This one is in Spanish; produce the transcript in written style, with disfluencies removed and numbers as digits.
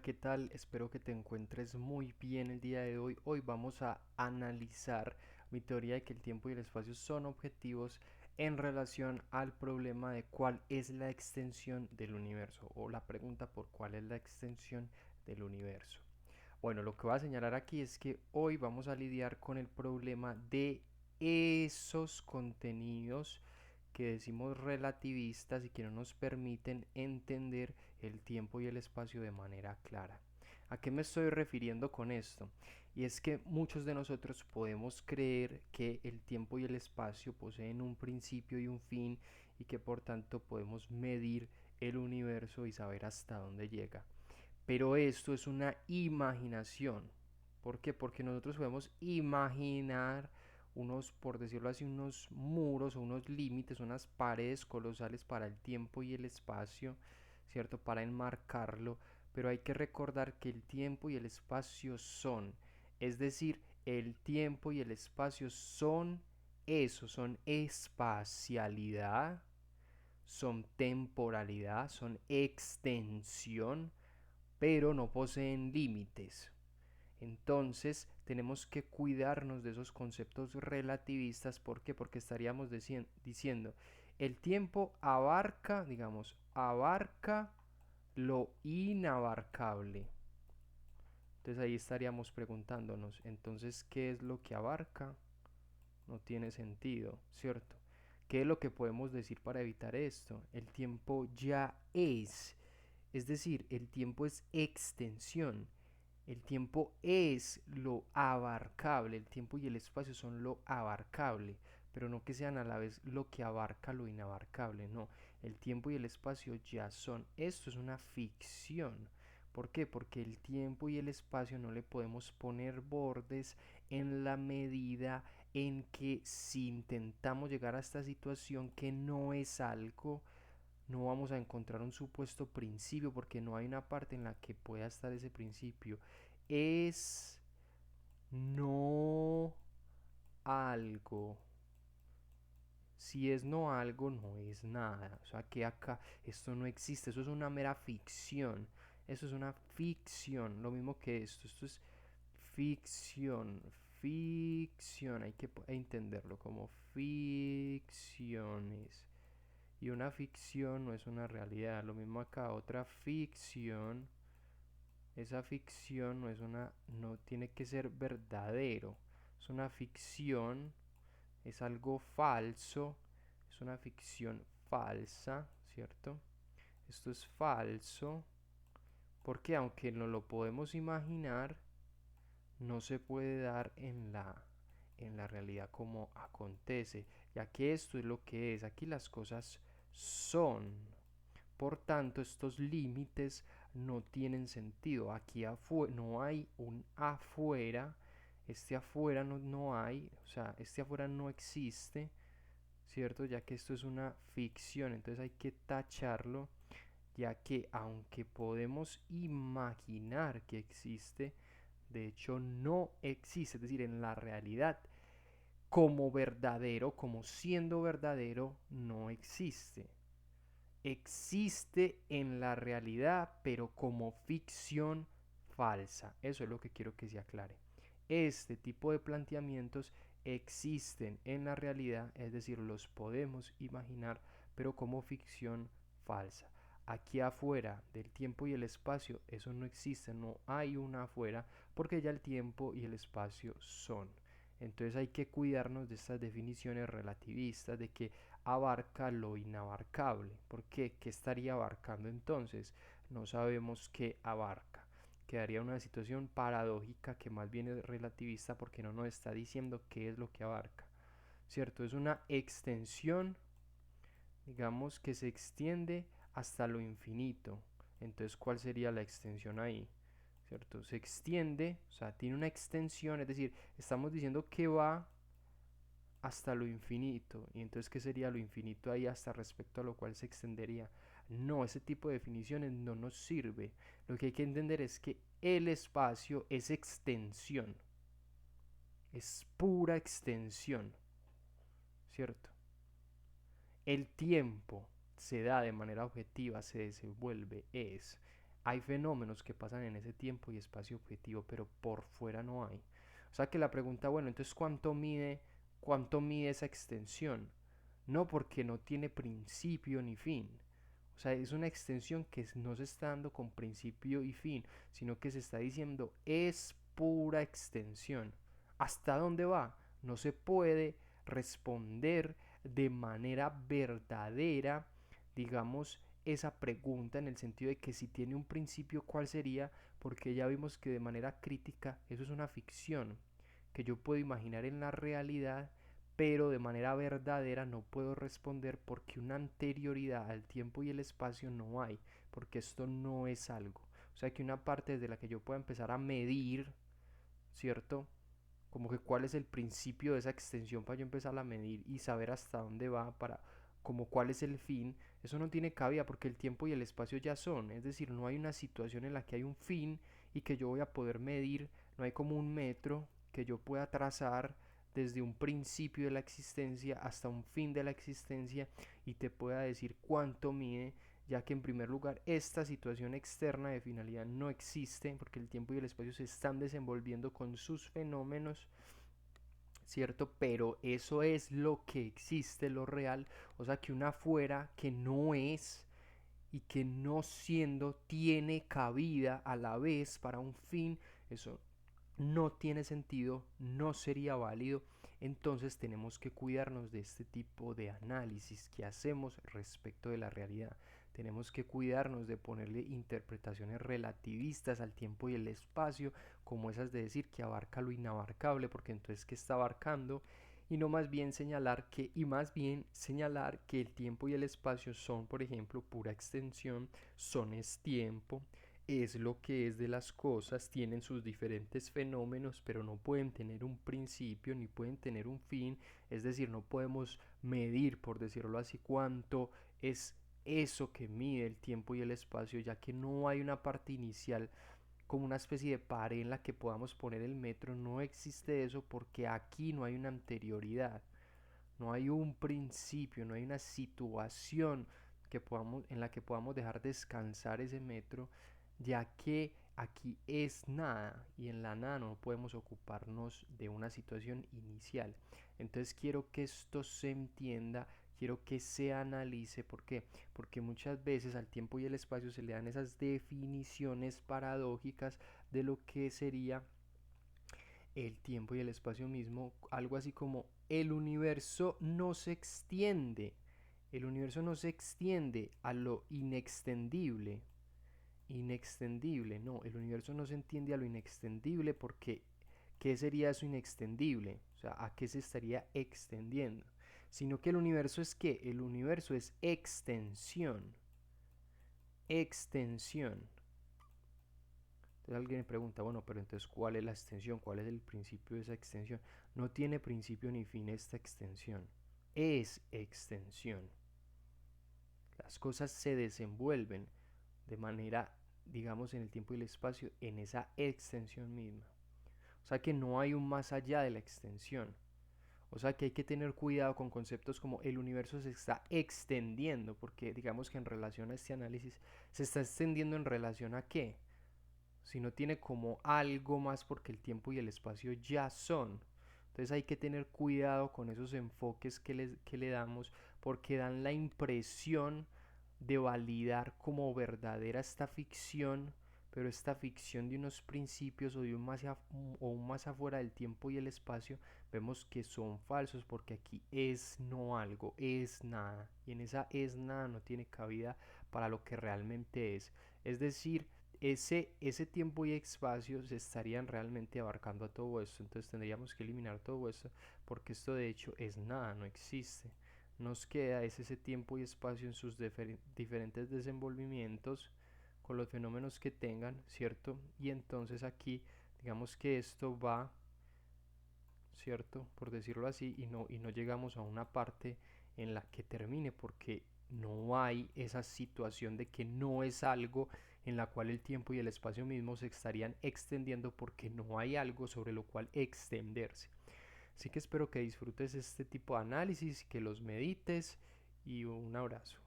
Hola, ¿qué tal? Espero que te encuentres muy bien el día de hoy. Hoy vamos a analizar mi teoría de que el tiempo y el espacio son objetivos en relación al problema de cuál es la extensión del universo o la pregunta por cuál es la extensión del universo. Bueno, lo que voy a señalar aquí es que hoy vamos a lidiar con el problema de esos contenidos que decimos relativistas y que no nos permiten entender el tiempo y el espacio de manera clara. ¿A qué me estoy refiriendo con esto? Y es que muchos de nosotros podemos creer que el tiempo y el espacio poseen un principio y un fin y que por tanto podemos medir el universo y saber hasta dónde llega. Pero esto es una imaginación. ¿Por qué? Porque nosotros podemos imaginar unos, por decirlo así, unos muros o unos límites, unas paredes colosales para el tiempo y el espacio, ¿cierto? Para enmarcarlo, pero hay que recordar que el tiempo y el espacio son, es decir, el tiempo y el espacio son eso, son espacialidad, son temporalidad, son extensión, pero no poseen límites. Entonces tenemos que cuidarnos de esos conceptos relativistas. ¿Por qué? Porque estaríamos diciendo, el tiempo abarca, digamos, abarca lo inabarcable. Entonces ahí estaríamos preguntándonos, entonces, ¿qué es lo que abarca? No tiene sentido, ¿cierto? ¿Qué es lo que podemos decir para evitar esto? El tiempo ya es decir, el tiempo es extensión. El tiempo es lo abarcable, el tiempo y el espacio son lo abarcable, pero no que sean a la vez lo que abarca lo inabarcable, no, el tiempo y el espacio ya son, esto es una ficción. ¿Por qué? Porque el tiempo y el espacio no le podemos poner bordes en la medida en que si intentamos llegar a esta situación que no es algo, no vamos a encontrar un supuesto principio porque no hay una parte en la que pueda estar ese principio. Es no algo. Si es no algo, no es nada. O sea que acá esto no existe. Eso es una mera ficción. Eso es una ficción. Lo mismo que esto. Esto es ficción. Ficción. Hay que entenderlo como ficciones. Y una ficción no es una realidad. Lo mismo acá, otra ficción. Esa ficción no es una, no tiene que ser verdadero. Es una ficción, es algo falso, es una ficción falsa, ¿cierto? Esto es falso porque aunque no lo podemos imaginar, no se puede dar en la realidad como acontece, ya que esto es lo que es. Aquí las cosas son. Por tanto, estos límites no tienen sentido. Aquí no hay un afuera. Este afuera no hay. O sea, este afuera no existe. ¿Cierto? Ya que esto es una ficción. Entonces hay que tacharlo. Ya que aunque podemos imaginar que existe, de hecho no existe. Es decir, en la realidad, como verdadero, como siendo verdadero, no existe. Existe en la realidad, pero como ficción falsa. Eso es lo que quiero que se aclare. Este tipo de planteamientos existen en la realidad, es decir, los podemos imaginar, pero como ficción falsa. Aquí afuera del tiempo y el espacio, eso no existe, no hay una afuera, porque ya el tiempo y el espacio son. Entonces hay que cuidarnos de estas definiciones relativistas de que abarca lo inabarcable. ¿Por qué? ¿Qué estaría abarcando entonces? No sabemos qué abarca. Quedaría una situación paradójica que más bien es relativista porque no nos está diciendo qué es lo que abarca. ¿Cierto? Es una extensión, digamos, que se extiende hasta lo infinito. Entonces, ¿cuál sería la extensión ahí? ¿Cierto? Se extiende, o sea, tiene una extensión, es decir, estamos diciendo que va hasta lo infinito. ¿Y entonces qué sería lo infinito ahí hasta respecto a lo cual se extendería? No, ese tipo de definiciones no nos sirve. Lo que hay que entender es que el espacio es extensión, es pura extensión, ¿cierto? El tiempo se da de manera objetiva, se desenvuelve, es. Hay fenómenos que pasan en ese tiempo y espacio objetivo, pero por fuera no hay. O sea que la pregunta, bueno, entonces cuánto mide esa extensión? No, porque no tiene principio ni fin. O sea, es una extensión que no se está dando con principio y fin, sino que se está diciendo es pura extensión. ¿Hasta dónde va? No se puede responder de manera verdadera, digamos, esa pregunta en el sentido de que si tiene un principio, ¿cuál sería? Porque ya vimos que de manera crítica eso es una ficción que yo puedo imaginar en la realidad, pero de manera verdadera no puedo responder porque una anterioridad al tiempo y el espacio no hay, porque esto no es algo. O sea que una parte desde la que yo pueda empezar a medir, ¿cierto? Como que cuál es el principio de esa extensión para yo empezar a medir y saber hasta dónde va para como cuál es el fin, eso no tiene cabida porque el tiempo y el espacio ya son, es decir, no hay una situación en la que hay un fin y que yo voy a poder medir, no hay como un metro que yo pueda trazar desde un principio de la existencia hasta un fin de la existencia y te pueda decir cuánto mide, ya que en primer lugar esta situación externa de finalidad no existe porque el tiempo y el espacio se están desenvolviendo con sus fenómenos, ¿cierto? Pero eso es lo que existe, lo real, o sea que una fuera que no es y que no siendo tiene cabida a la vez para un fin, eso no tiene sentido, no sería válido. Entonces tenemos que cuidarnos de este tipo de análisis que hacemos respecto de la realidad. Tenemos que cuidarnos de ponerle interpretaciones relativistas al tiempo y el espacio, como esas de decir que abarca lo inabarcable, porque entonces ¿qué está abarcando? Y no más bien señalar que, y más bien señalar que el tiempo y el espacio son, por ejemplo, pura extensión, son es tiempo, es lo que es de las cosas, tienen sus diferentes fenómenos, pero no pueden tener un principio ni pueden tener un fin, es decir, no podemos medir, por decirlo así, cuánto es eso que mide el tiempo y el espacio, ya que no hay una parte inicial como una especie de pared en la que podamos poner el metro, no existe eso porque aquí no hay una anterioridad, no hay un principio, no hay una situación en la que podamos dejar descansar ese metro, ya que aquí es nada y en la nada no podemos ocuparnos de una situación inicial. Entonces quiero que esto se entienda, quiero que se analice. ¿Por qué? Porque muchas veces al tiempo y el espacio se le dan esas definiciones paradójicas de lo que sería el tiempo y el espacio mismo, algo así como el universo no se extiende, el universo no se extiende a lo inextendible, inextendible, no, el universo no se entiende a lo inextendible porque ¿qué sería eso inextendible? O sea, ¿a qué se estaría extendiendo? Sino que el universo es ¿qué? El universo es extensión, extensión. Entonces alguien me pregunta, bueno, pero entonces ¿cuál es la extensión? ¿Cuál es el principio de esa extensión? No tiene principio ni fin esta extensión. Es extensión. Las cosas se desenvuelven de manera, digamos, en el tiempo y el espacio, en esa extensión misma. O sea que no hay un más allá de la extensión. O sea que hay que tener cuidado con conceptos como el universo se está extendiendo, porque digamos que en relación a este análisis, ¿se está extendiendo en relación a qué? Si no tiene como algo más porque el tiempo y el espacio ya son. Entonces hay que tener cuidado con esos enfoques que le damos porque dan la impresión de validar como verdadera esta ficción, pero esta ficción de unos principios o de un más afuera del tiempo y el espacio, vemos que son falsos porque aquí es no algo, es nada, y en esa es nada no tiene cabida para lo que realmente es. Es decir, ese tiempo y espacio se estarían realmente abarcando a todo esto, entonces tendríamos que eliminar todo esto porque esto de hecho es nada, no existe. Nos queda es ese tiempo y espacio en sus diferentes desenvolvimientos con los fenómenos que tengan, ¿cierto? Y entonces aquí digamos que esto va, ¿cierto? Por decirlo así, y no llegamos a una parte en la que termine porque no hay esa situación de que no es algo en la cual el tiempo y el espacio mismo se estarían extendiendo porque no hay algo sobre lo cual extenderse. Así que espero que disfrutes este tipo de análisis, que los medites y un abrazo.